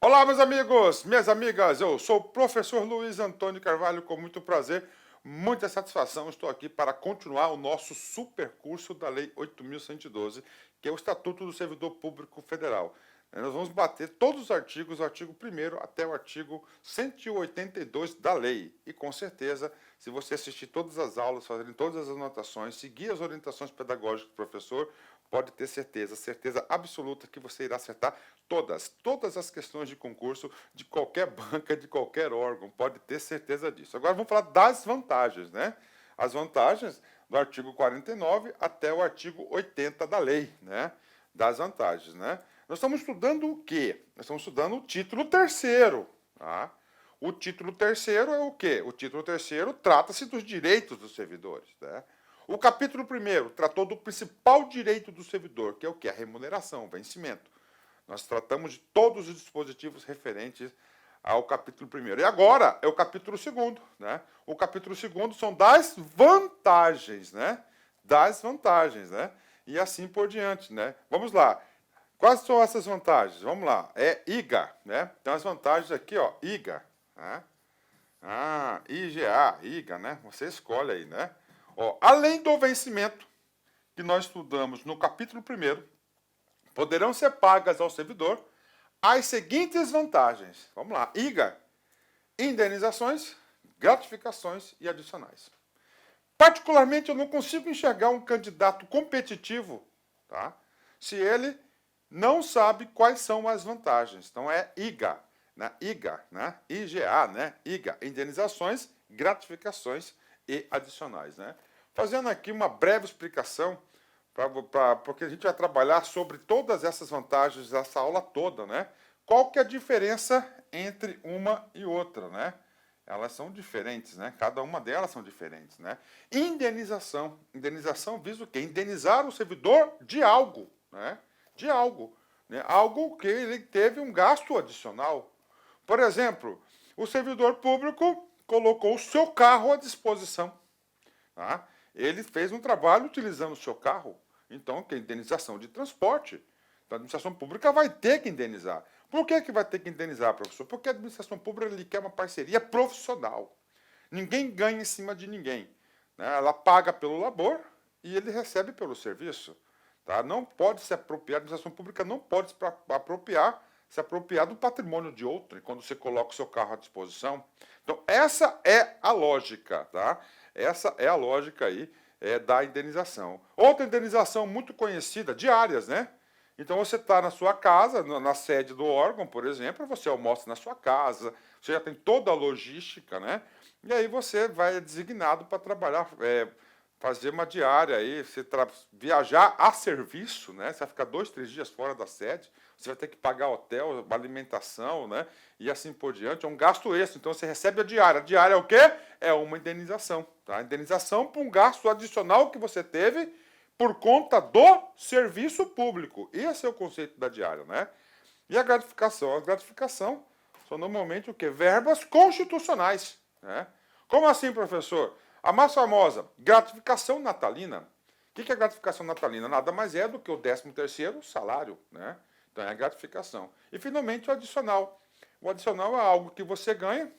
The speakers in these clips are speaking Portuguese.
Olá, meus amigos, minhas amigas, eu sou o professor Luiz Antônio Carvalho, com muito prazer, muita satisfação, estou aqui para continuar o nosso super curso da Lei 8.112, que é o Estatuto do Servidor Público Federal. Nós vamos bater todos os artigos, do artigo 1º até o artigo 182 da lei. E com certeza, se você assistir todas as aulas, fazer todas as anotações, seguir as orientações pedagógicas do professor, pode ter certeza absoluta que você irá acertar todas as questões de concurso de qualquer banca, de qualquer órgão, pode ter certeza disso. Agora vamos falar das vantagens, né? As vantagens do artigo 49 até o artigo 80 da lei, né? Das vantagens, né? Nós estamos estudando o quê? Nós estamos estudando o título terceiro, tá? O título terceiro é o quê? O título terceiro trata-se dos direitos dos servidores, né? O capítulo 1º tratou do principal direito do servidor, que é o quê? A remuneração, o vencimento. Nós tratamos de todos os dispositivos referentes ao capítulo 1º. E agora é o capítulo 2º, né? O capítulo 2º são das vantagens, né? Das vantagens, né? E assim por diante, né? Vamos lá. Quais são essas vantagens? Vamos lá. É IGA, né? Então as vantagens aqui, ó, IGA, né? IGA, IGA, né? Você escolhe aí, né? Ó, além do vencimento que nós estudamos no capítulo 1º, poderão ser pagas ao servidor as seguintes vantagens. Vamos lá. IGA, indenizações, gratificações e adicionais. Particularmente, eu não consigo enxergar um candidato competitivo, tá? Se ele não sabe quais são as vantagens. Então, é IGA, né? IGA, né? IGA, né? IGA, indenizações, gratificações e adicionais, né? Fazendo aqui uma breve explicação, porque a gente vai trabalhar sobre todas essas vantagens dessa aula toda, né? Qual que é a diferença entre uma e outra, né? Elas são diferentes, né? Cada uma delas são diferentes, né? Indenização. Indenização visa o quê? Indenizar o servidor de algo, né? De algo, né? Algo que ele teve um gasto adicional. Por exemplo, o servidor público colocou o seu carro à disposição, tá? Ele fez um trabalho utilizando o seu carro, então, que é indenização de transporte. Então, a administração pública vai ter que indenizar. Por que vai ter que indenizar, professor? Porque a administração pública ele quer uma parceria profissional. Ninguém ganha em cima de ninguém, né? Ela paga pelo labor e ele recebe pelo serviço. Tá? Não pode se apropriar, a administração pública não pode se apropriar do patrimônio de outro quando você coloca o seu carro à disposição. Então, essa é a lógica, tá? Essa é a lógica aí da indenização. Outra indenização muito conhecida, diárias, né? Então, você está na sua casa, na sede do órgão, por exemplo, você almoça na sua casa, você já tem toda a logística, né? E aí você vai designado para trabalhar, fazer uma diária aí, você viajar a serviço, né? Você vai ficar 2, 3 dias fora da sede, você vai ter que pagar hotel, alimentação, né? E assim por diante, é um gasto extra. Então você recebe a diária. A diária é o quê? É uma indenização, tá? Indenização por um gasto adicional que você teve por conta do serviço público. Esse é o conceito da diária, né? E a gratificação? A gratificação são normalmente o quê? Verbas constitucionais, né? Como assim, professor? A mais famosa, gratificação natalina. O que é gratificação natalina? Nada mais é do que o 13º salário, né? Então é a gratificação. E, finalmente, o adicional. O adicional é algo que você ganha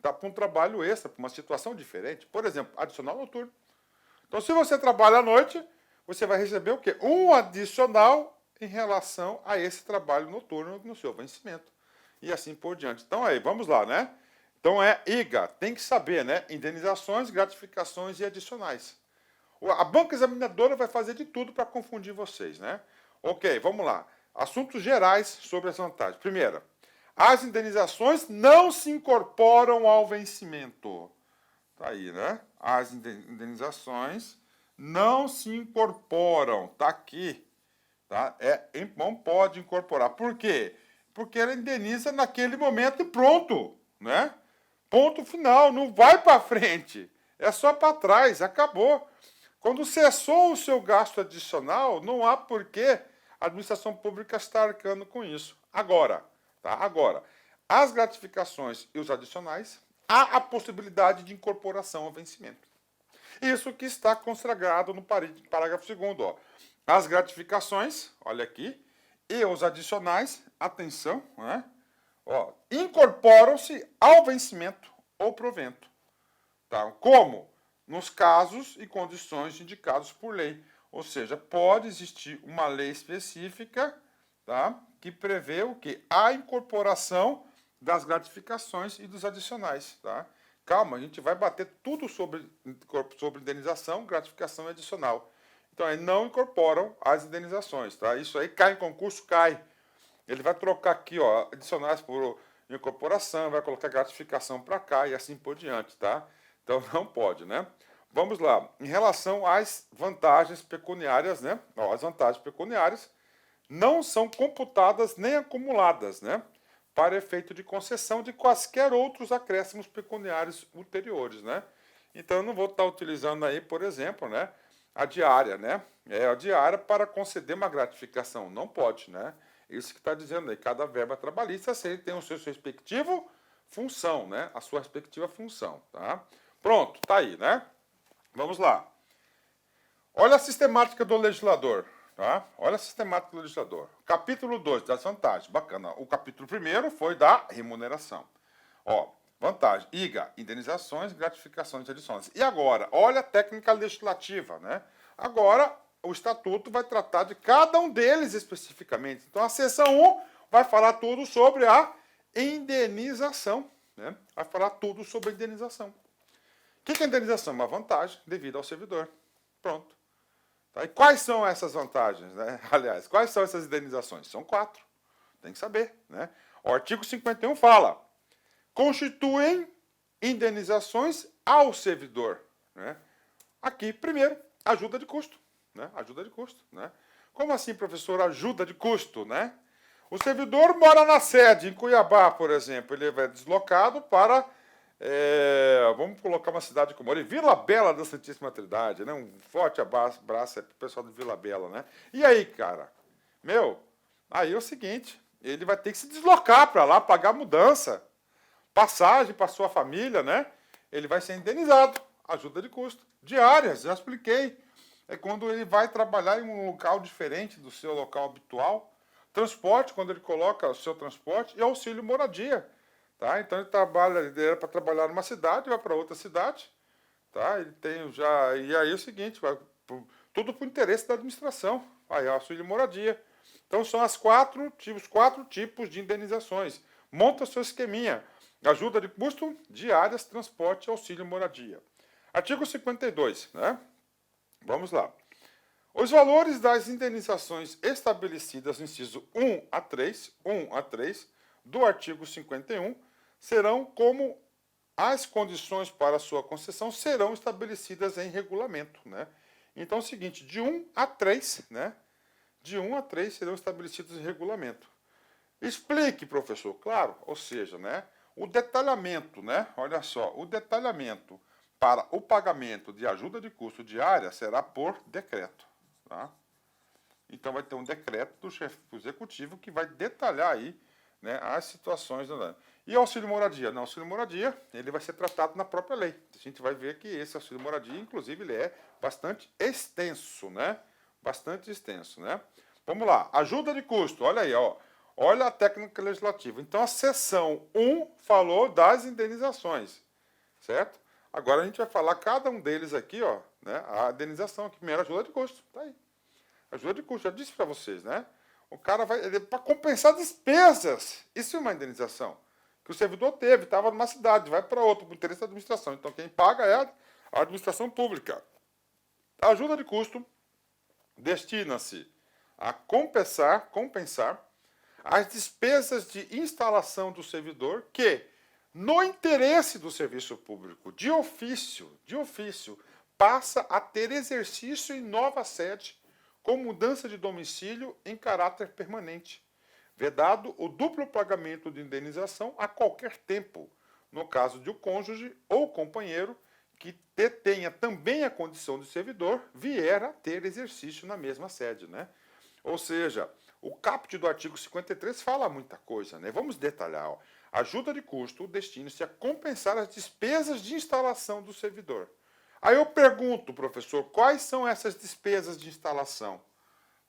para um trabalho extra, para uma situação diferente. Por exemplo, adicional noturno. Então, se você trabalha à noite, você vai receber o quê? Um adicional em relação a esse trabalho noturno no seu vencimento. E assim por diante. Então, aí, vamos lá, né? Então, é IGA. Tem que saber, né? Indenizações, gratificações e adicionais. A banca examinadora vai fazer de tudo para confundir vocês, né? Ok, vamos lá. Assuntos gerais sobre as vantagens. Primeiro, as indenizações não se incorporam ao vencimento. Tá aí, né? As indenizações não se incorporam. Tá aqui. Tá? Não pode incorporar. Por quê? Porque ela indeniza naquele momento e pronto, né? Ponto final, não vai para frente. É só para trás, acabou. Quando cessou o seu gasto adicional, não há porquê a administração pública estar arcando com isso. Agora, tá? Agora, as gratificações e os adicionais, há a possibilidade de incorporação ao vencimento. Isso que está consagrado no parágrafo 2º, ó. As gratificações, olha aqui, e os adicionais, atenção, né? incorporam-se ao vencimento ou provento. Tá? Como? Nos casos e condições indicados por lei. Ou seja, pode existir uma lei específica, tá? Que prevê o quê? A incorporação das gratificações e dos adicionais. Tá? Calma, a gente vai bater tudo sobre indenização, gratificação e adicional. Então, aí não incorporam as indenizações. Tá? Isso aí cai em concurso, cai. Ele vai trocar aqui, ó, adicionais por incorporação, vai colocar gratificação para cá e assim por diante, tá? Então não pode, né? Vamos lá. Em relação às vantagens pecuniárias, né? Ó, as vantagens pecuniárias não são computadas nem acumuladas, né? Para efeito de concessão de quaisquer outros acréscimos pecuniários ulteriores, né? Então eu não vou estar utilizando aí, por exemplo, né? A diária, né? A diária para conceder uma gratificação. Não pode, né? Isso que está dizendo aí, cada verba trabalhista tem o seu respectivo função, né? A sua respectiva função, tá? Pronto, tá aí, né? Vamos lá. Olha a sistemática do legislador, tá? Olha a sistemática do legislador. Capítulo 2, das vantagens. Bacana. O capítulo 1º foi da remuneração. Ó, vantagem. IGA, indenizações, gratificações e adições. E agora, olha a técnica legislativa, né? Agora, o estatuto vai tratar de cada um deles especificamente. Então, a seção 1 vai falar tudo sobre a indenização, né? Vai falar tudo sobre a indenização. O que é indenização? Uma vantagem devida ao servidor. Pronto. Tá? E quais são essas vantagens, né? Aliás, quais são essas indenizações? São 4. Tem que saber, né? O artigo 51 fala: constituem indenizações ao servidor, né? Aqui, primeiro, ajuda de custo. Né? Ajuda de custo. Né? Como assim, professor, ajuda de custo? Né? O servidor mora na sede, em Cuiabá, por exemplo. Ele é deslocado para, vamos colocar uma cidade como Vila Bela da Santíssima Trindade. Né? Um forte abraço para o pessoal de Vila Bela. Né? E aí, cara? Aí é o seguinte, ele vai ter que se deslocar para lá, pagar mudança, passagem para sua família, né? Ele vai ser indenizado. Ajuda de custo. Diárias, já expliquei. É quando ele vai trabalhar em um local diferente do seu local habitual. Transporte, quando ele coloca o seu transporte. E auxílio moradia. Tá? Então ele era para trabalhar numa cidade, vai para outra cidade. Tá? Ele tem já. E aí é o seguinte, tudo por interesse da administração. Aí auxílio moradia. Então são os quatro tipos de indenizações. Monta seu esqueminha. Ajuda de custo, diárias, transporte e auxílio moradia. Artigo 52, né? Vamos lá. Os valores das indenizações estabelecidas no inciso 1 a 3 do artigo 51 serão como as condições para sua concessão serão estabelecidas em regulamento, né? Então é o seguinte, de 1 a 3, né? De 1 a 3 serão estabelecidos em regulamento. Explique, professor, claro, ou seja, né? O detalhamento, né? Olha só, o detalhamento para o pagamento de ajuda de custo diária será por decreto. Tá? Então vai ter um decreto do chefe executivo que vai detalhar aí, né, as situações. E auxílio moradia? Não, auxílio moradia ele vai ser tratado na própria lei. A gente vai ver que esse auxílio moradia, inclusive, ele é bastante extenso, né? Bastante extenso, né? Vamos lá, ajuda de custo, olha aí, ó. Olha a técnica legislativa. Então a seção 1 falou das indenizações, certo? Agora a gente vai falar cada um deles aqui, ó, né? A indenização aqui, primeiro ajuda de custo, tá aí. Ajuda de custo, já disse para vocês, né? O cara vai para compensar despesas. Isso é uma indenização que o servidor teve, estava numa cidade, vai para outra, por interesse da administração. Então quem paga é a administração pública. A ajuda de custo destina-se a compensar as despesas de instalação do servidor que no interesse do serviço público, de ofício, passa a ter exercício em nova sede, com mudança de domicílio em caráter permanente, vedado o duplo pagamento de indenização a qualquer tempo, no caso de o cônjuge ou companheiro que detenha também a condição de servidor vier a ter exercício na mesma sede, né? Ou seja, o caput do artigo 53 fala muita coisa, né? Vamos detalhar, ó. Ajuda de custo destina-se a compensar as despesas de instalação do servidor. Aí eu pergunto, professor, quais são essas despesas de instalação?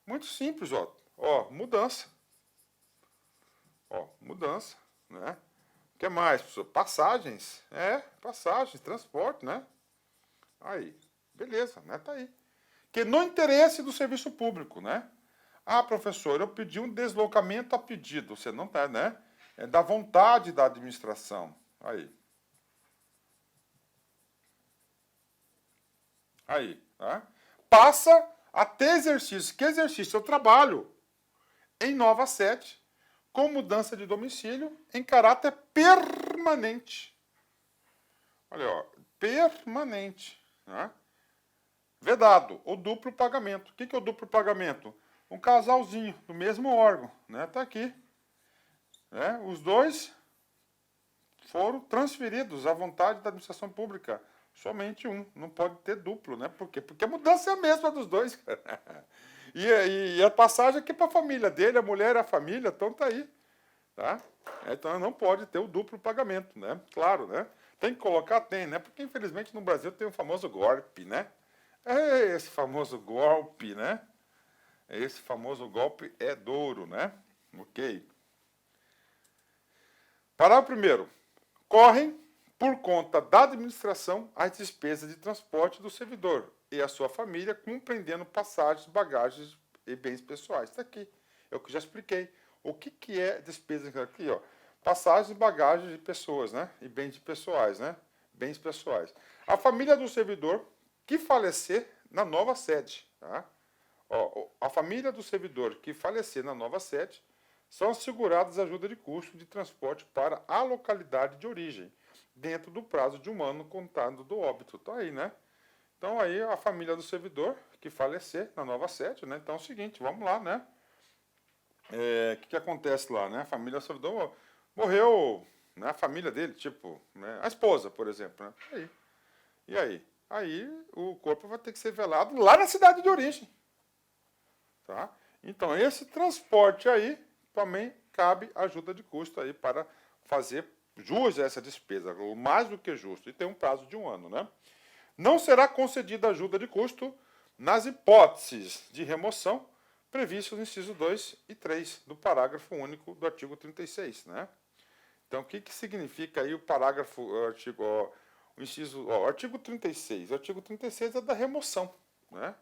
Muito simples, ó. Mudança. Mudança, né? que mais, professor? Passagens. Passagens, transporte, né? Aí, beleza, né? Tá aí. Que no interesse do serviço público, né? Ah, professor, eu pedi um deslocamento a pedido. Você não tá, né? É da vontade da administração. Aí. Aí, tá? Passa a ter exercício. Que exercício? Eu trabalho em nova sede, com mudança de domicílio, em caráter permanente. Olha, ó, permanente. Né? Vedado, o duplo pagamento. O que é o duplo pagamento? Um casalzinho do mesmo órgão, né? Tá aqui. Né? Os dois foram transferidos à vontade da administração pública. Somente um, não pode ter duplo, né? Por quê? Porque a mudança é a mesma dos dois, cara. E a passagem aqui para a família dele, a mulher e a família, então tá aí. Tá? Então não pode ter o duplo pagamento, né? Claro, né? Tem que colocar, tem, né? Porque infelizmente no Brasil tem o famoso golpe, né? É esse famoso golpe, né? Esse famoso golpe é duro, né? Ok. Parágrafo primeiro. Correm por conta da administração as despesas de transporte do servidor e a sua família, compreendendo passagens, bagagens e bens pessoais. Está aqui. É o que já expliquei. O que é despesa aqui, ó? Passagens, bagagens de pessoas, né? E bens pessoais, né? Bens pessoais. A família do servidor que falecer na nova sede, tá? Ó, a família do servidor que falecer na nova sede são asseguradas ajuda de custo de transporte para a localidade de origem, dentro do prazo de um ano contado do óbito. Tá aí, né? Então aí a família do servidor que falecer na nova sede, né? Então é o seguinte, vamos lá, né? Que acontece lá, né? A família do servidor morreu, né? A família dele, tipo, né? A esposa, por exemplo, né? Aí. E aí? Aí o corpo vai ter que ser velado lá na cidade de origem. Tá? Então, esse transporte aí também cabe ajuda de custo aí para fazer jus a essa despesa, o mais do que justo, e tem um prazo de um ano. Né? Não será concedida ajuda de custo nas hipóteses de remoção previstas no inciso 2 e 3 do parágrafo único do artigo 36. Né? Então, o que significa aí o parágrafo, o inciso, o artigo 36? O artigo 36 é da remoção, né?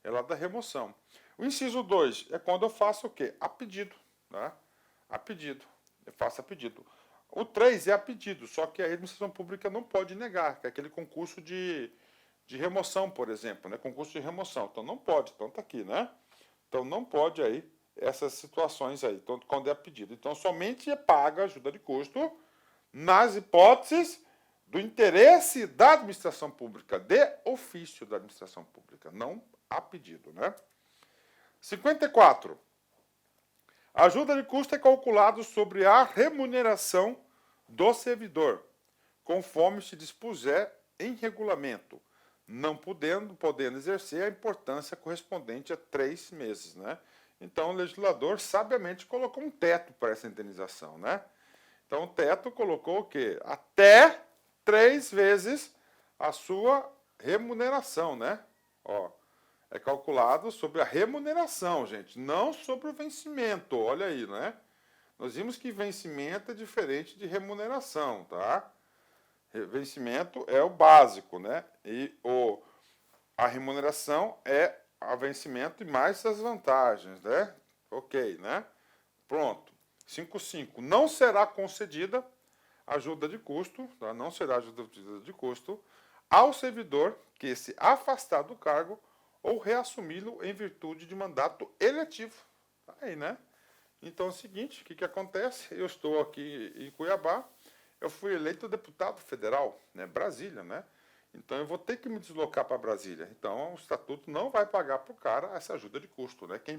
É lá da remoção. O inciso 2 é quando eu faço o quê? A pedido, né? A pedido. Eu faço a pedido. O 3 é a pedido, só que a administração pública não pode negar, que é aquele concurso de remoção, por exemplo, né? Concurso de remoção. Então, não pode. Então, está aqui, né? Então, não pode aí essas situações aí, então, quando é pedido. Então, somente é paga ajuda de custo nas hipóteses do interesse da administração pública, de ofício da administração pública, não a pedido, né? 54. A ajuda de custo é calculado sobre a remuneração do servidor, conforme se dispuser em regulamento, não podendo exercer a importância correspondente a 3 meses, né? Então, o legislador sabiamente colocou um teto para essa indenização, né? Então, o teto colocou o quê? Até 3 vezes a sua remuneração, né? Ó, é calculado sobre a remuneração, gente, não sobre o vencimento. Olha aí, né? Nós vimos que vencimento é diferente de remuneração, tá? Vencimento é o básico, né? E a remuneração é o vencimento e mais as vantagens, né? Ok, né? Pronto. 5.5. Não será concedida ajuda de custo, tá? Não será ajuda de custo ao servidor que se afastar do cargo ou reassumi-lo em virtude de mandato eletivo. Tá aí, né? Então é o seguinte, o que acontece? Eu estou aqui em Cuiabá, eu fui eleito deputado federal, né? Brasília, né? Então eu vou ter que me deslocar para Brasília. Então o estatuto não vai pagar para o cara essa ajuda de custo, né? Quem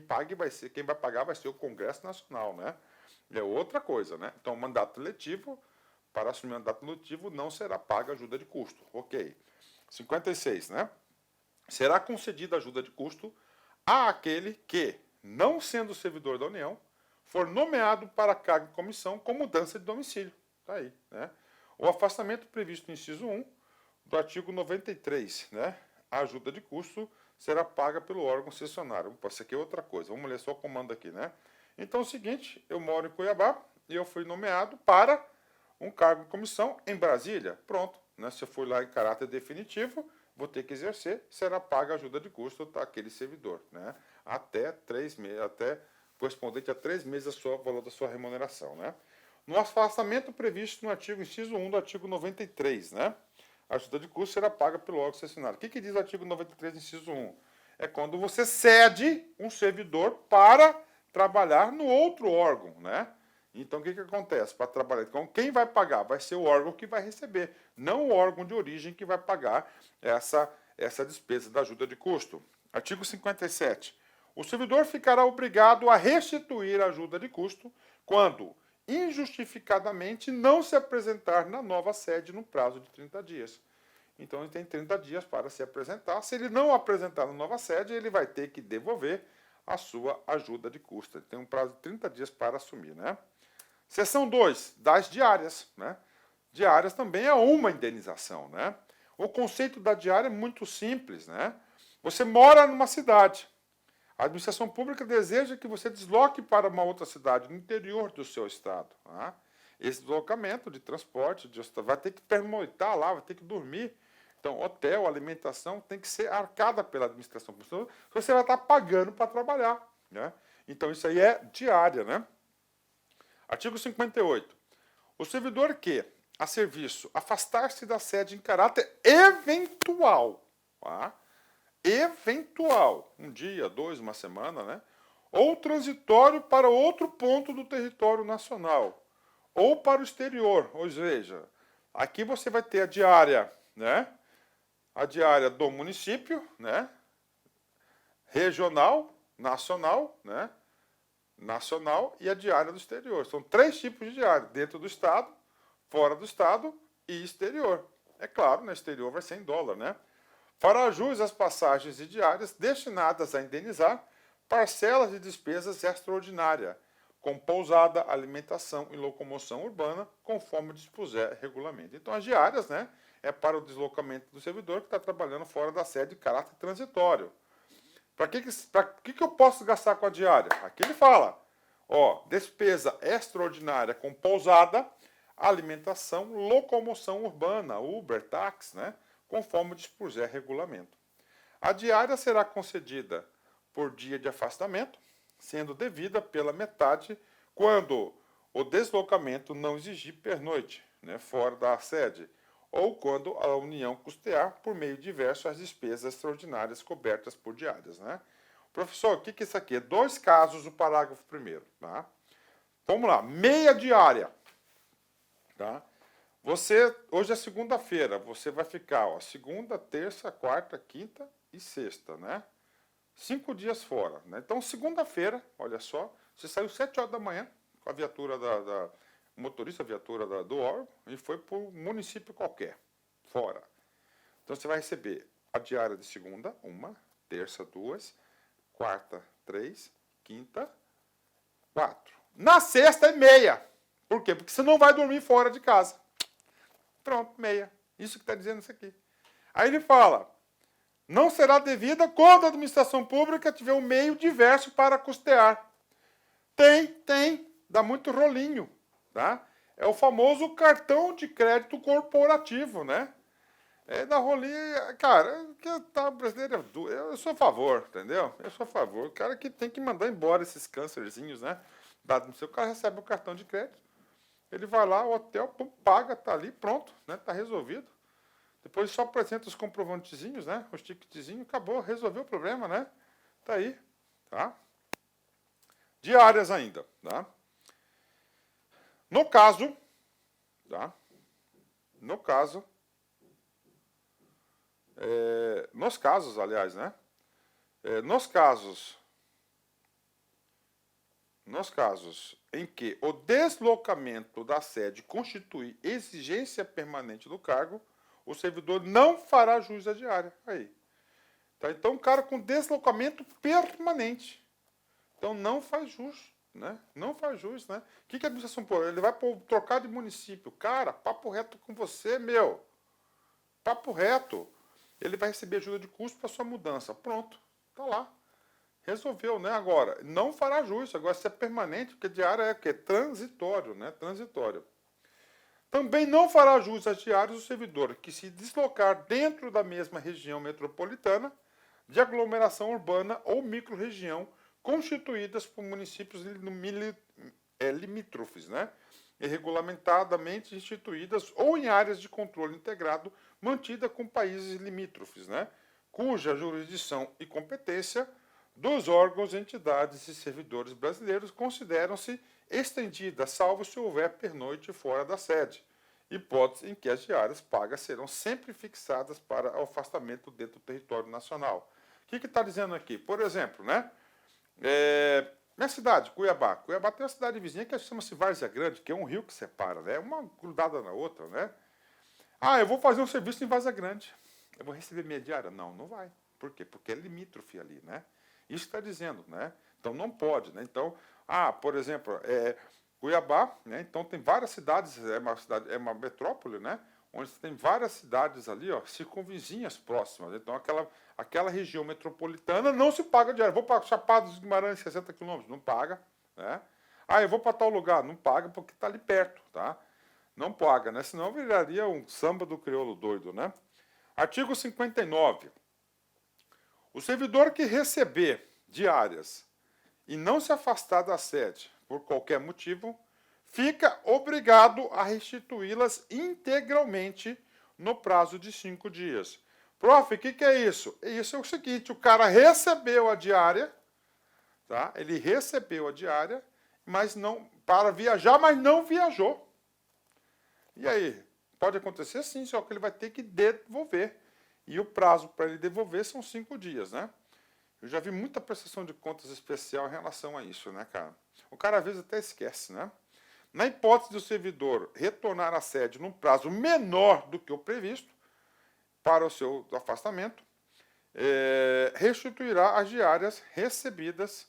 vai pagar vai ser o Congresso Nacional, né? É outra coisa, né? Então mandato eletivo, para assumir mandato eletivo não será paga ajuda de custo. Ok. 56, né? Será concedida ajuda de custo àquele que, não sendo servidor da União, for nomeado para cargo em comissão com mudança de domicílio. Está aí, né? O afastamento previsto no inciso 1 do artigo 93, né? A ajuda de custo será paga pelo órgão cessionário. Opa, isso aqui é outra coisa. Vamos ler só o comando aqui, né? Então é o seguinte, eu moro em Cuiabá e eu fui nomeado para um cargo em comissão em Brasília. Pronto, né? Se eu for lá em caráter definitivo, vou ter que exercer, será paga a ajuda de custo daquele servidor, né? Até 3 meses, até correspondente a 3 meses do valor da sua remuneração, né? No afastamento previsto no artigo inciso 1 do artigo 93, né? A ajuda de custo será paga pelo órgão cessionário. O que diz o artigo 93, inciso 1? É quando você cede um servidor para trabalhar no outro órgão, né? Então, o que acontece? Para trabalhar, então, quem vai pagar? Vai ser o órgão que vai receber, não o órgão de origem que vai pagar essa despesa da ajuda de custo. Artigo 57. O servidor ficará obrigado a restituir a ajuda de custo quando injustificadamente não se apresentar na nova sede no prazo de 30 dias. Então, ele tem 30 dias para se apresentar. Se ele não apresentar na nova sede, ele vai ter que devolver a sua ajuda de custo. Ele tem um prazo de 30 dias para assumir, né? Seção 2, das diárias, né? Diárias também é uma indenização, né? O conceito da diária é muito simples, né? Você mora numa cidade. A administração pública deseja que você desloque para uma outra cidade no interior do seu estado. Tá? Esse deslocamento de transporte vai ter que pernoitar lá, vai ter que dormir. Então, hotel, alimentação tem que ser arcada pela administração pública. Você vai estar pagando para trabalhar. Né? Então, isso aí é diária. Né? Artigo 58. O servidor que, a serviço, afastar-se da sede em caráter eventual, tá? Eventual, um dia, 2, uma semana, né? Ou transitório para outro ponto do território nacional, ou para o exterior. Ou seja, aqui você vai ter a diária, né? A diária do município, né? Regional, nacional, né? Nacional e a diária do exterior. São 3 tipos de diária: dentro do estado, fora do estado e exterior. É claro, no exterior vai ser em dólar, né? Fará jus às passagens e diárias destinadas a indenizar parcelas de despesas extraordinárias, com pousada, alimentação e locomoção urbana, conforme dispuser regulamento. Então, as diárias, né, é para o deslocamento do servidor que está trabalhando fora da sede de caráter transitório. Para que eu posso gastar com a diária? Aqui ele fala, ó, despesa extraordinária com pousada, alimentação, locomoção urbana, Uber, táxi, né? Conforme dispuser regulamento. A diária será concedida por dia de afastamento, sendo devida pela metade quando o deslocamento não exigir pernoite, né, fora da sede, ou quando a União custear por meio diverso as despesas extraordinárias cobertas por diárias. Né? Professor, o que é isso aqui? 2 casos do parágrafo 1º. Tá? Vamos lá, meia diária. Tá? Hoje é segunda-feira, você vai ficar, ó, segunda, terça, quarta, quinta e sexta, né? 5 dias fora, né? Então, segunda-feira, olha só, você saiu 7 horas da manhã com a viatura motorista, a viatura do órgão, e foi para um município qualquer, fora. Então, você vai receber a diária de segunda, 1, terça, 2, quarta, 3, quinta, 4. Na sexta é meia. Por quê? Porque você não vai dormir fora de casa. Pronto, meia. Isso que está dizendo isso aqui. Aí ele fala, não será devida quando a administração pública tiver um meio diverso para custear. Tem. Dá muito rolinho. Tá? É o famoso cartão de crédito corporativo, né? É da rolinho, cara, o brasileiro, eu sou a favor, entendeu? Eu sou a favor. O cara que tem que mandar embora esses câncerzinhos, né? O cara recebe o cartão de crédito. Ele vai lá, o hotel, paga, tá ali, pronto, né? Tá resolvido. Depois só apresenta os comprovantezinhos, né? Os ticketzinhos, acabou, resolveu o problema, né? Tá aí, tá? Diárias ainda, tá? No caso, tá? Nos casos, aliás, né? Nos casos em que o deslocamento da sede constitui exigência permanente do cargo, o servidor não fará jus à diária. Aí. Tá? Então, o cara com deslocamento permanente. Então, não faz jus. Né? Não faz jus. Né? O que a administração pô? Ele vai trocar de município. Cara, papo reto com você, meu. Papo reto. Ele vai receber ajuda de custo para sua mudança. Pronto. Tá lá. Resolveu, né? Agora, não fará jus. Agora, se é permanente, porque diária é o quê? Transitório, né? Transitório. Também não fará jus às diárias do servidor que se deslocar dentro da mesma região metropolitana, de aglomeração urbana ou microrregião constituídas por municípios limítrofes, né? E regulamentadamente instituídas ou em áreas de controle integrado mantida com países limítrofes, né? Cuja jurisdição e competência dos órgãos, entidades e servidores brasileiros consideram-se estendidas, salvo se houver pernoite fora da sede, hipótese em que as diárias pagas serão sempre fixadas para o afastamento dentro do território nacional. O que está dizendo aqui? Por exemplo, né? Minha cidade, Cuiabá. Cuiabá tem uma cidade vizinha que chama-se Várzea Grande, que é um rio que separa, né? Uma grudada na outra, né? Ah, eu vou fazer um serviço em Várzea Grande. Eu vou receber minha diária? Não, não vai. Por quê? Porque é limítrofe ali, né? Isso está dizendo, né? Então não pode, né? Então, por exemplo, Cuiabá, né? Então tem várias cidades, é uma metrópole, né? Onde tem várias cidades ali, ó, circunvizinhas próximas. Então aquela região metropolitana não se paga diária. Vou para Chapada dos Guimarães, 60 quilômetros, não paga, né? Eu vou para tal lugar, não paga porque está ali perto, tá? Não paga, né? Senão viraria um samba do crioulo doido, né? Artigo 59. O servidor que receber diárias e não se afastar da sede por qualquer motivo, fica obrigado a restituí-las integralmente no prazo de 5 dias. Prof, o que é isso? Isso é o seguinte, o cara recebeu a diária, tá? Ele recebeu a diária, mas não para viajar, mas não viajou. E aí? Pode acontecer sim, só que ele vai ter que devolver. E o prazo para ele devolver são 5 dias, né? Eu já vi muita prestação de contas especial em relação a isso, né, cara? O cara às vezes até esquece, né? Na hipótese do servidor retornar à sede num prazo menor do que o previsto para o seu afastamento, restituirá as diárias recebidas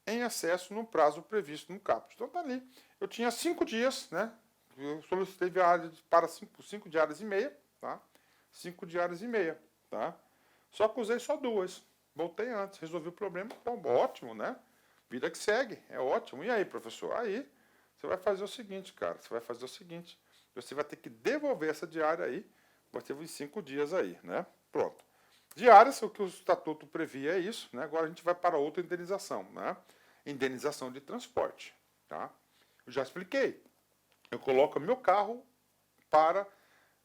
em excesso no prazo previsto no caput. Então tá ali. Eu tinha 5 dias, né? Eu solicitei diárias para 5 diárias e meia, tá? 5 diárias e meia, tá? Só que usei só 2. Voltei antes, resolvi o problema. Bom, ótimo, né? Vida que segue, é ótimo. E aí, professor? Aí, você vai fazer o seguinte, cara. Você vai fazer o seguinte. Você vai ter que devolver essa diária aí. Vai ter uns 5 dias aí, né? Pronto. Diárias, o que o estatuto previa é isso, né? Agora a gente vai para outra indenização, né? Indenização de transporte, tá? Eu já expliquei. Eu coloco meu carro para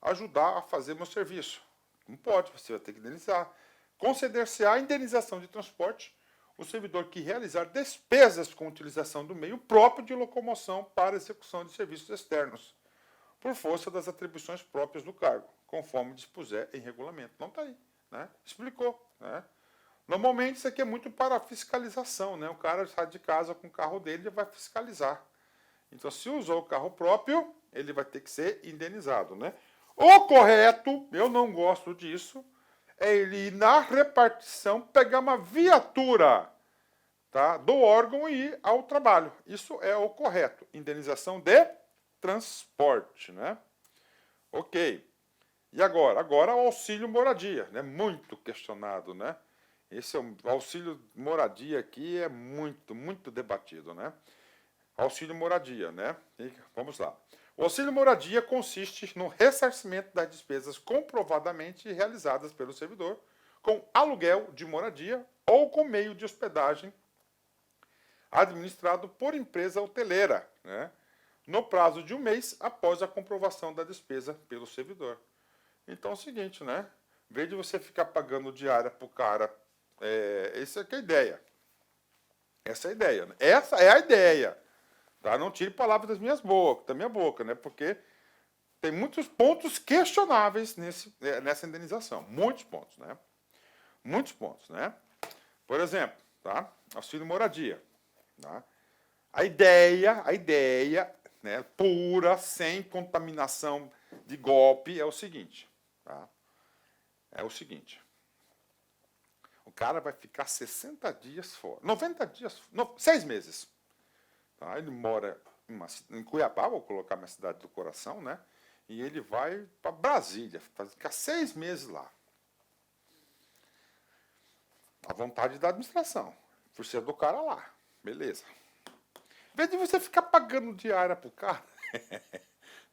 ajudar a fazer meu serviço. Não pode, você vai ter que indenizar. Conceder-se-á indenização de transporte o servidor que realizar despesas com utilização do meio próprio de locomoção para execução de serviços externos, por força das atribuições próprias do cargo, conforme dispuser em regulamento. Não está aí, né? Explicou, né? Normalmente isso aqui é muito para fiscalização, né? O cara sai de casa com o carro dele e vai fiscalizar. Então, se usou o carro próprio, ele vai ter que ser indenizado, né? O correto, eu não gosto disso, é ele ir na repartição, pegar uma viatura, tá, do órgão e ir ao trabalho. Isso é o correto. Indenização de transporte, né? Ok. E agora? Agora o auxílio moradia, né? Muito questionado, né? Esse é o auxílio moradia aqui é muito, muito debatido, né? Auxílio moradia, né? Vamos lá. O auxílio moradia consiste no ressarcimento das despesas comprovadamente realizadas pelo servidor com aluguel de moradia ou com meio de hospedagem administrado por empresa hoteleira, né? No prazo de 1 mês após a comprovação da despesa pelo servidor. Então é o seguinte, né? Em vez de você ficar pagando diária para o cara, essa é a ideia. Essa é a ideia, né? Essa é a ideia. Tá? Não tire palavras da minha boca, né? Porque tem muitos pontos questionáveis nessa indenização. Muitos pontos, né? Muitos pontos, né? Por exemplo, tá? Auxílio moradia. Tá? A ideia, né, pura, sem contaminação de golpe, é o seguinte. Tá? É o seguinte. O cara vai ficar 60 dias fora. 90 dias, 6 meses. Tá? Ele mora em Cuiabá, vou colocar minha cidade do coração, né? E ele vai para Brasília, ficar 6 meses lá. À vontade da administração. Por ser do cara lá. Beleza. Em vez de você ficar pagando diária pro cara,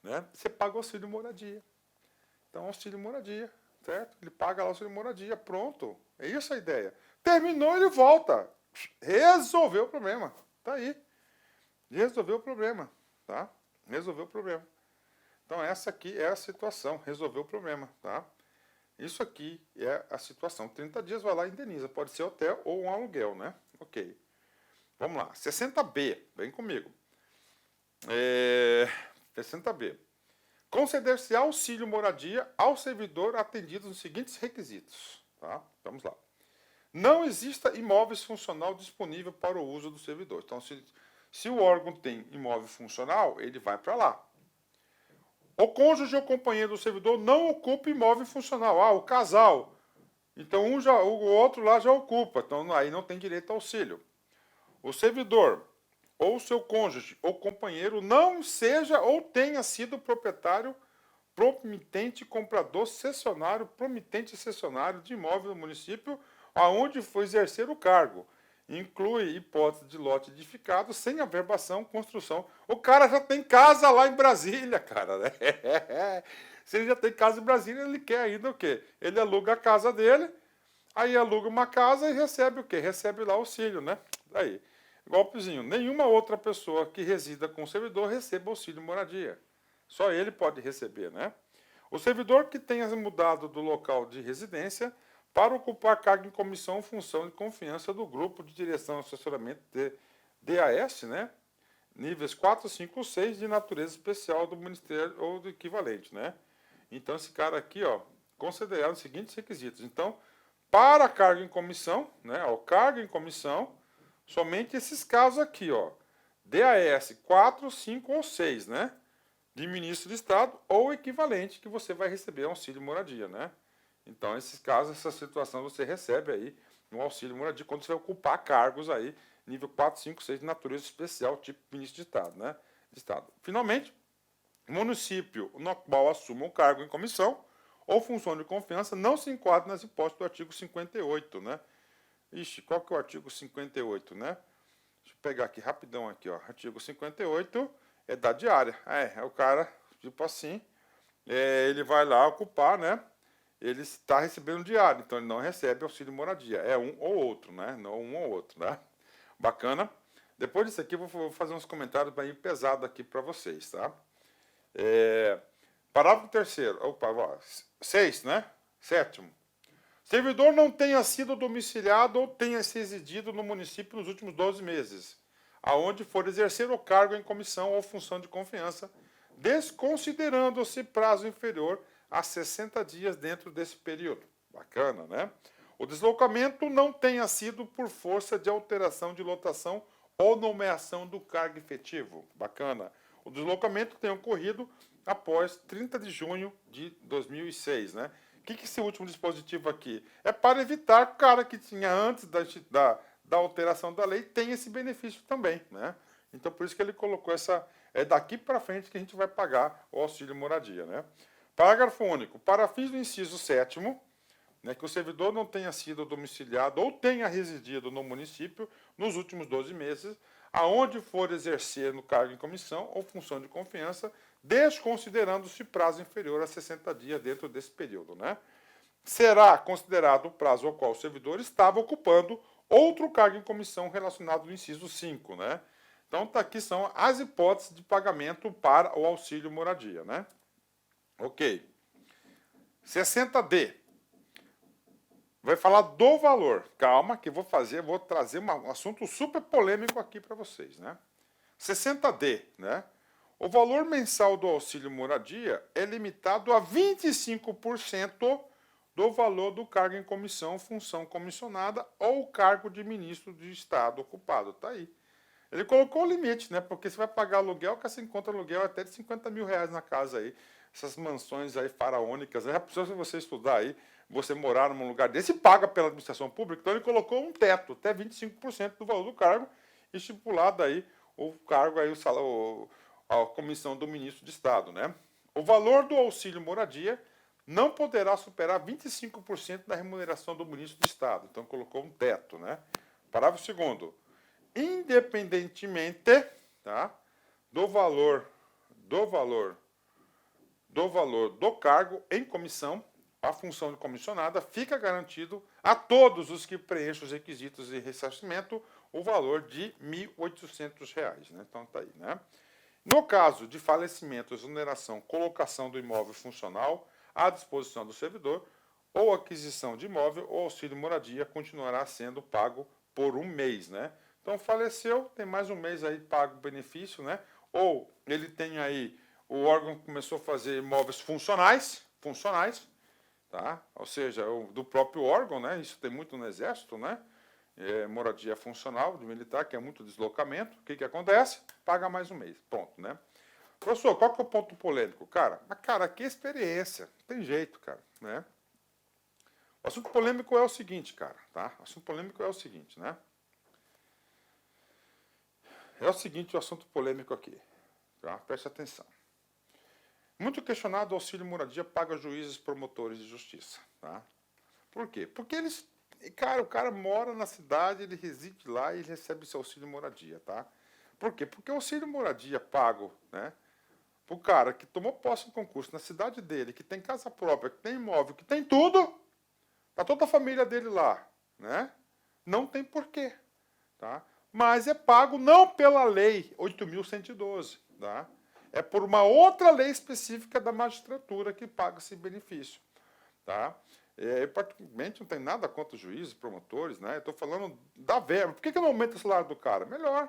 né? Você paga o auxílio moradia. Então, auxílio moradia, certo? Ele paga lá o auxílio moradia, pronto. É isso a ideia. Terminou, ele volta. Resolveu o problema. Tá aí. Resolveu o problema, tá? Resolveu o problema. Então, essa aqui é a situação. Resolveu o problema, tá? Isso aqui é a situação. 30 dias, vai lá e indeniza. Pode ser hotel ou um aluguel, né? Ok. Vamos lá. 60B. Vem comigo. 60B. Conceder-se auxílio moradia ao servidor atendido nos seguintes requisitos. Tá? Vamos lá. Não exista imóvel funcional disponível para o uso do servidor. Então, se o órgão tem imóvel funcional, ele vai para lá. O cônjuge ou companheiro do servidor não ocupa imóvel funcional. Ah, o casal. Então, o outro lá já ocupa. Então, aí não tem direito ao auxílio. O servidor ou seu cônjuge ou companheiro não seja ou tenha sido proprietário, promitente, comprador, cessionário de imóvel no município aonde foi exercer o cargo. Inclui hipótese de lote edificado sem averbação, construção. O cara já tem casa lá em Brasília, cara. Né? Se ele já tem casa em Brasília, ele quer ainda o quê? Ele aluga a casa dele, aí aluga uma casa e recebe o quê? Recebe lá auxílio, né? Aí, golpezinho. Nenhuma outra pessoa que resida com o servidor receba auxílio moradia. Só ele pode receber, né? O servidor que tenha mudado do local de residência para ocupar cargo em comissão ou função de confiança do grupo de direção e assessoramento de DAS, né? Níveis 4, 5 ou 6 de natureza especial do Ministério ou do equivalente, né? Então, esse cara aqui, ó, considerado os seguintes requisitos. Então, para cargo em comissão, né? O cargo em comissão, somente esses casos aqui, ó. DAS 4, 5 ou 6, né? De ministro de Estado ou equivalente que você vai receber auxílio moradia, né? Então, esses casos, essa situação, você recebe aí um auxílio moradia quando você vai ocupar cargos aí, nível 4, 5, 6 de natureza especial, tipo ministro de Estado, né? De Estado. Finalmente, o município no qual assuma um cargo em comissão ou função de confiança não se enquadra nas hipóteses do artigo 58, né? Ixi, qual que é o artigo 58, né? Deixa eu pegar aqui rapidão aqui, ó. Artigo 58 é da diária. É o cara, tipo assim, ele vai lá ocupar, né? Ele está recebendo diário, então ele não recebe auxílio moradia. É um ou outro, né? Não um ou outro, né? Bacana. Depois disso aqui, eu vou fazer uns comentários bem pesados aqui para vocês, tá? Parágrafo 3º. Opa, 6, né? 7º. Servidor não tenha sido domiciliado ou tenha se residido no município nos últimos 12 meses, aonde for exercer o cargo em comissão ou função de confiança, desconsiderando-se prazo inferior a 60 dias dentro desse período. Bacana, né? O deslocamento não tenha sido por força de alteração de lotação ou nomeação do cargo efetivo. Bacana. O deslocamento tenha ocorrido após 30 de junho de 2006, né? O que é esse último dispositivo aqui? É para evitar que o cara que tinha antes da alteração da lei tenha esse benefício também, né? Então, por isso que ele colocou essa... É daqui para frente que a gente vai pagar o auxílio moradia, né? Parágrafo único. Para fins do inciso 7º, né, que o servidor não tenha sido domiciliado ou tenha residido no município nos últimos 12 meses, aonde for exercer no cargo em comissão ou função de confiança, desconsiderando-se prazo inferior a 60 dias dentro desse período, né? Será considerado o prazo ao qual o servidor estava ocupando outro cargo em comissão relacionado no inciso 5, né? Então, aqui são as hipóteses de pagamento para o auxílio moradia, né? Ok. 60D. Vai falar do valor. Calma que vou trazer um assunto super polêmico aqui para vocês, né? 60D, né? O valor mensal do auxílio moradia é limitado a 25% do valor do cargo em comissão, função comissionada ou cargo de ministro de Estado ocupado. Tá aí. Ele colocou o limite, né? Porque você vai pagar aluguel, que você encontra aluguel até de 50 mil reais na casa aí. Essas mansões aí faraônicas. Já precisa você estudar aí, você morar num lugar desse e paga pela administração pública. Então ele colocou um teto, até 25% do valor do cargo, estipulado aí o cargo aí, o salário, a comissão do ministro de Estado, né? O valor do auxílio moradia não poderá superar 25% da remuneração do ministro de Estado. Então colocou um teto, né? Parágrafo 2º. Independentemente, tá, do valor do valor do cargo em comissão, a função de comissionada, fica garantido a todos os que preenchem os requisitos de ressarcimento o valor de R$ 1.800, né? Então tá aí, né? No caso de falecimento, exoneração, colocação do imóvel funcional à disposição do servidor, ou aquisição de imóvel, o auxílio moradia continuará sendo pago por um mês, né? Então faleceu, tem mais um mês aí pago o benefício, né? Ou ele tem aí, o órgão começou a fazer imóveis funcionais, tá? Ou seja, do próprio órgão, né? Isso tem muito no Exército, né? Moradia funcional de militar, que é muito deslocamento. O que acontece? Paga mais um mês. Ponto, né? Professor, qual que é o ponto polêmico? Cara, que experiência. Não tem jeito, cara, né? O assunto polêmico é o seguinte, cara, tá? O assunto polêmico é o seguinte, né? É o seguinte o assunto polêmico aqui, tá? Preste atenção. Muito questionado, o auxílio moradia paga juízes promotores de justiça, tá? Por quê? Porque eles... Cara, o cara mora na cidade, ele reside lá e ele recebe seu auxílio moradia, tá? Por quê? Porque o auxílio moradia pago, né? Pro cara que tomou posse no concurso na cidade dele, que tem casa própria, que tem imóvel, que tem tudo, tá toda a família dele lá, né? Não tem porquê, tá? Mas é pago não pela lei 8.112, tá? É por uma outra lei específica da magistratura que paga esse benefício, tá? Eu, particularmente, não tenho nada contra os juízes, promotores, né? Eu estou falando da verba. Por que não aumenta o salário do cara? Melhor,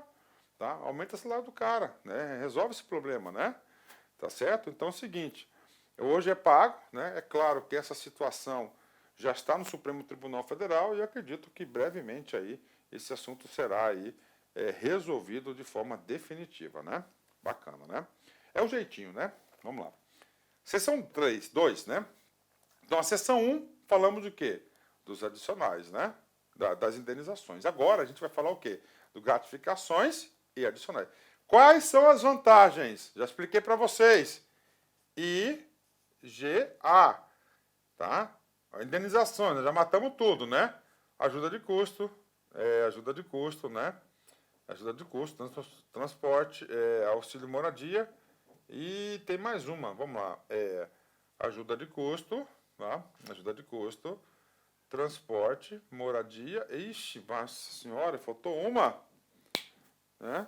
tá? Aumenta o salário do cara, né? Resolve esse problema, né? Tá certo? Então é o seguinte, hoje é pago, né? É claro que essa situação já está no Supremo Tribunal Federal e eu acredito que brevemente aí esse assunto será aí resolvido de forma definitiva, né? Bacana, né? É o jeitinho, né? Vamos lá. Seção 2, né? Então, a seção 1, falamos de quê? Dos adicionais, né? Das indenizações. Agora, a gente vai falar o quê? Do gratificações e adicionais. Quais são as vantagens? Já expliquei para vocês. IGA, tá? Indenizações, nós já matamos tudo, né? Ajuda de custo, né? Ajuda de custo, transporte, auxílio moradia e tem mais uma, vamos lá, ajuda de custo, tá? Ajuda de custo, transporte, moradia, ixi, nossa senhora, faltou uma, né?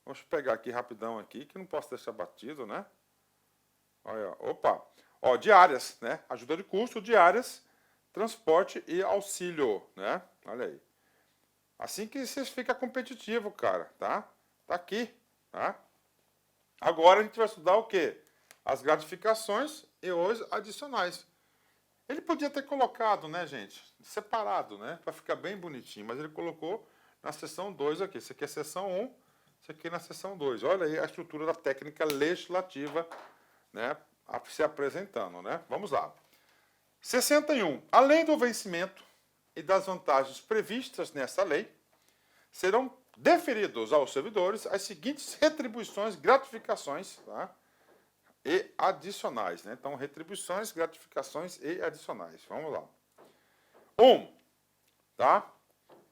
Vamos pegar aqui rapidão aqui, que não posso deixar batido, né? Olha, opa, ó, diárias, né? Ajuda de custo, diárias, transporte e auxílio, né? Olha aí. Assim que você fica competitivo, cara, tá? Tá aqui, tá? Agora a gente vai estudar o quê? As gratificações e os adicionais. Ele podia ter colocado, né, gente, separado, né, para ficar bem bonitinho, mas ele colocou na seção 2 aqui. Isso aqui é a seção 1, isso aqui é na seção 2. Olha aí a estrutura da técnica legislativa, né, se apresentando, né? Vamos lá. 61. Além do vencimento e das vantagens previstas nessa lei, serão deferidos aos servidores as seguintes retribuições, gratificações, tá? E adicionais, né? Então, retribuições, gratificações e adicionais. Vamos lá. 1, tá?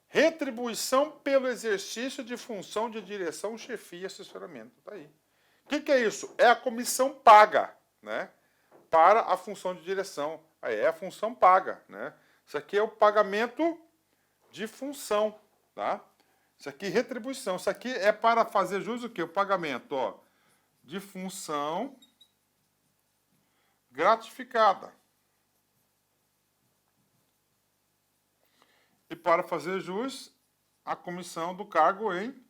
Retribuição pelo exercício de função de direção, chefia e assessoramento. Tá aí. O que é isso? É a comissão paga, né? Para a função de direção. Aí é a função paga, né? Isso aqui é o pagamento de função, tá? Isso aqui é retribuição. Isso aqui é para fazer jus o quê? O pagamento, ó, de função gratificada. E para fazer jus a comissão do cargo em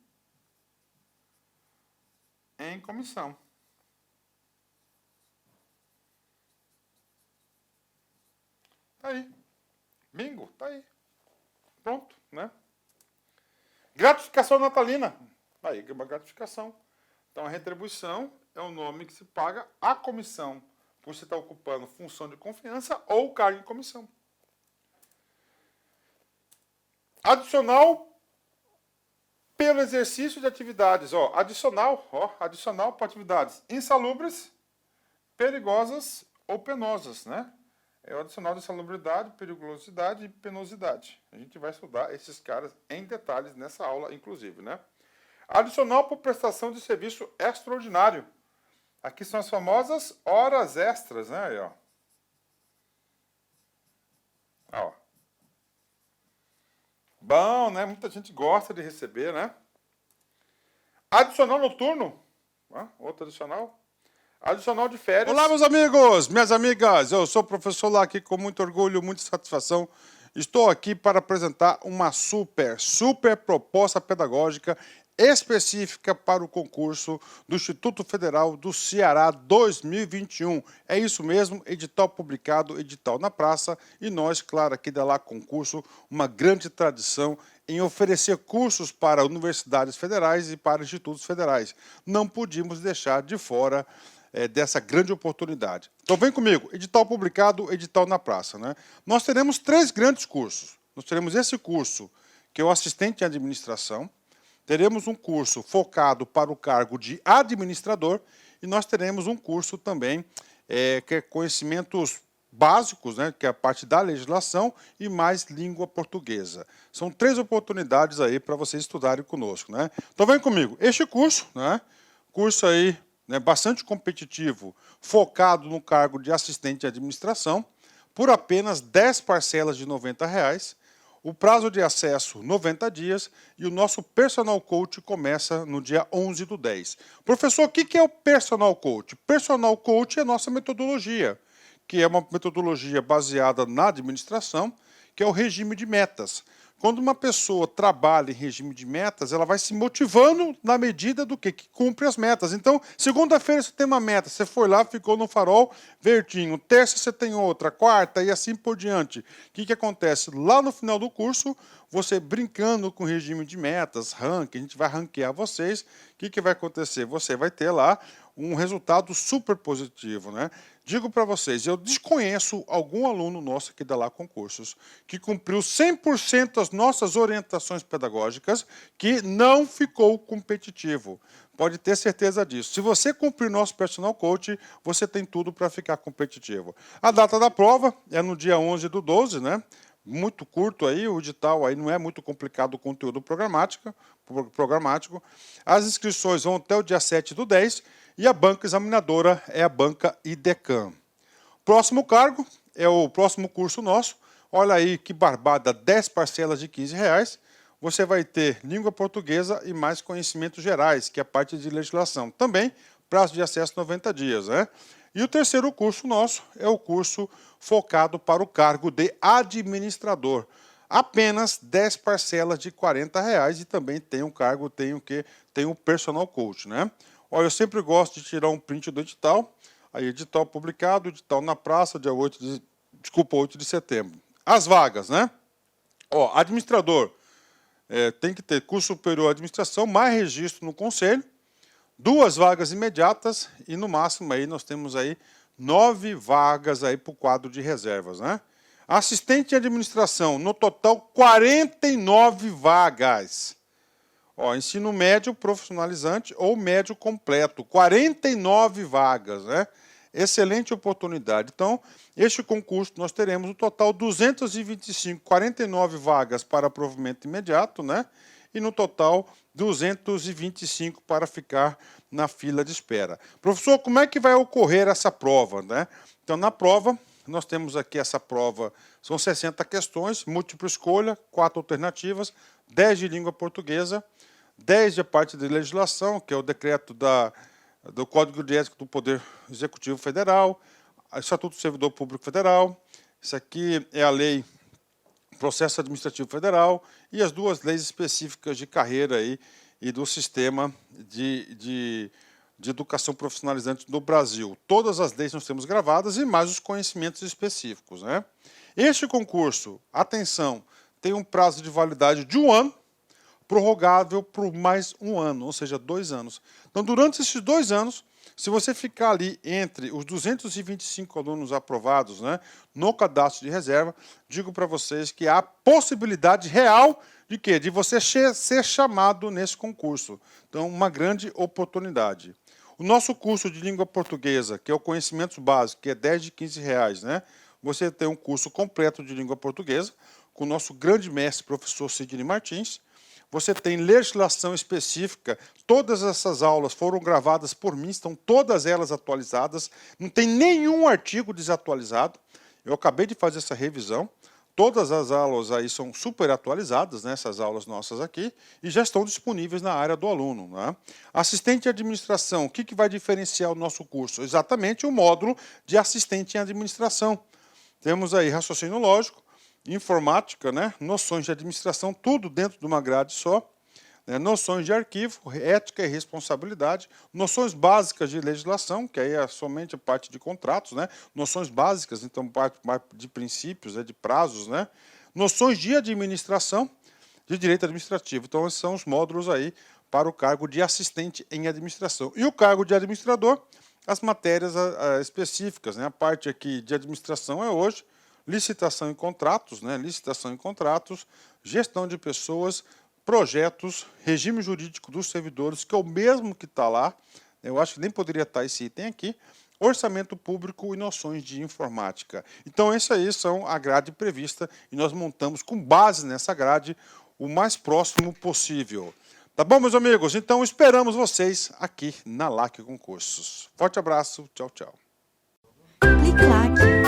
comissão. Tá aí. Bingo, tá aí. Pronto, né? Gratificação natalina. Aí, uma gratificação. Então, a retribuição é o nome que se paga à comissão por você estar ocupando função de confiança ou cargo em comissão. Adicional pelo exercício de atividades. Ó, adicional para atividades insalubres, perigosas ou penosas, né? É o adicional de insalubridade, periculosidade e penosidade. A gente vai estudar esses caras em detalhes nessa aula, inclusive, né? Adicional por prestação de serviço extraordinário. Aqui são as famosas horas extras, né? Aí, ó. Ó. Bom, né? Muita gente gosta de receber, né? Adicional noturno. Outro adicional. Adicional de férias. Olá, meus amigos, minhas amigas. Eu sou o professor Laki, com muito orgulho, muita satisfação. Estou aqui para apresentar uma super proposta pedagógica específica para o concurso do Instituto Federal do Ceará 2021. É isso mesmo, edital publicado, edital na praça, e nós, claro, aqui da Lá Concurso, uma grande tradição em oferecer cursos para universidades federais e para institutos federais. Não podíamos deixar de fora dessa grande oportunidade. Então vem comigo, edital publicado, edital na praça, né? Nós teremos 3 grandes cursos. Nós teremos esse curso, que é o assistente em administração, teremos um curso focado para o cargo de administrador, e nós teremos um curso também que é conhecimentos básicos, né, que é a parte da legislação, e mais língua portuguesa. São 3 oportunidades aí para vocês estudarem conosco, né? Então vem comigo, este curso, né, curso aí, né, bastante competitivo, focado no cargo de assistente de administração, por apenas 10 parcelas de R$ 90. O prazo de acesso, 90 dias, e o nosso Personal Coach começa no dia 11/10. Professor, o que é o Personal Coach? Personal Coach é a nossa metodologia, que é uma metodologia baseada na administração, que é o regime de metas. Quando uma pessoa trabalha em regime de metas, ela vai se motivando na medida do que cumpre as metas. Então, segunda-feira você tem uma meta, você foi lá, ficou no farol verdinho. Terça você tem outra, quarta e assim por diante. O que acontece? Lá no final do curso, você brincando com o regime de metas, ranking, a gente vai ranquear vocês. O que vai acontecer? Você vai ter lá um resultado super positivo, né? Digo para vocês, eu desconheço algum aluno nosso aqui da Lá Concursos que cumpriu 100% as nossas orientações pedagógicas que não ficou competitivo. Pode ter certeza disso. Se você cumprir nosso Personal Coach, você tem tudo para ficar competitivo. A data da prova é no dia 11/12, né? Muito curto aí, o edital aí não é muito complicado o conteúdo programático. As inscrições vão até o dia 7/10 e a banca examinadora é a banca IDECAM. Próximo cargo é o próximo curso nosso. Olha aí que barbada, 10 parcelas de R$ 15. Você vai ter língua portuguesa e mais conhecimentos gerais, que é a parte de legislação. Também prazo de acesso 90 dias, né? E o terceiro curso nosso é o curso focado para o cargo de administrador. Apenas 10 parcelas de R$ 40 e também tem um cargo, tem o Personal Coach, né? Olha, eu sempre gosto de tirar um print do edital. Aí, edital publicado, edital na praça, dia 8 de setembro. As vagas, né? Ó, administrador, tem que ter curso superior à administração, mais registro no conselho, 2 vagas imediatas e no máximo aí nós temos aí 9 vagas aí para o quadro de reservas, né? Assistente de administração, no total 49 vagas. Ó, ensino médio profissionalizante ou médio completo, 49 vagas, né? Excelente oportunidade. Então, este concurso nós teremos no total 225, 49 vagas para provimento imediato, né? E no total 225 para ficar na fila de espera. Professor, como é que vai ocorrer essa prova, né? Então, na prova, nós temos aqui essa prova, são 60 questões, múltipla escolha, 4 alternativas, 10 de língua portuguesa, 10 de parte de legislação, que é o decreto do Código de Ética do Poder Executivo Federal, o Estatuto do Servidor Público Federal, isso aqui é a lei Processo Administrativo Federal e as 2 leis específicas de carreira aí e do sistema de educação profissionalizante no Brasil. Todas as leis nós temos gravadas e mais os conhecimentos específicos, né? Este concurso, atenção, tem um prazo de validade de 1 ano, prorrogável por mais 1 ano, ou seja, 2 anos. Então, durante esses 2 anos, se você ficar ali entre os 225 alunos aprovados, né, no cadastro de reserva, digo para vocês que há possibilidade real de quê? De você ser chamado nesse concurso. Então, uma grande oportunidade. O nosso curso de língua portuguesa, que é o Conhecimentos Básicos, que é 10 de R$ 15, né? Você tem um curso completo de língua portuguesa, com o nosso grande mestre, professor Sidney Martins. você tem legislação específica. Todas essas aulas foram gravadas por mim, estão todas elas atualizadas, não tem nenhum artigo desatualizado. Eu acabei de fazer essa revisão. Todas as aulas aí são super atualizadas, né, essas aulas nossas aqui, e já estão disponíveis na área do aluno. Né? Assistente de administração, o que vai diferenciar o nosso curso? Exatamente o módulo de assistente em administração. Temos aí raciocínio lógico, informática, né, noções de administração, tudo dentro de uma grade só, né, noções de arquivo, ética e responsabilidade, noções básicas de legislação, que aí é somente a parte de contratos, né, noções básicas, então parte de princípios, de prazos, né, noções de administração, de direito administrativo. Então esses são os módulos aí para o cargo de assistente em administração. E o cargo de administrador, as matérias específicas, né, a parte aqui de administração é hoje, licitação e contratos, né? Licitação e contratos, gestão de pessoas, projetos, regime jurídico dos servidores, que é o mesmo que está lá, eu acho que nem poderia estar esse item aqui, orçamento público e noções de informática. Então, essa aí são a grade prevista e nós montamos com base nessa grade o mais próximo possível. Tá bom, meus amigos? Então, esperamos vocês aqui na LAC Concursos. Forte abraço, tchau, tchau. Clique, claque.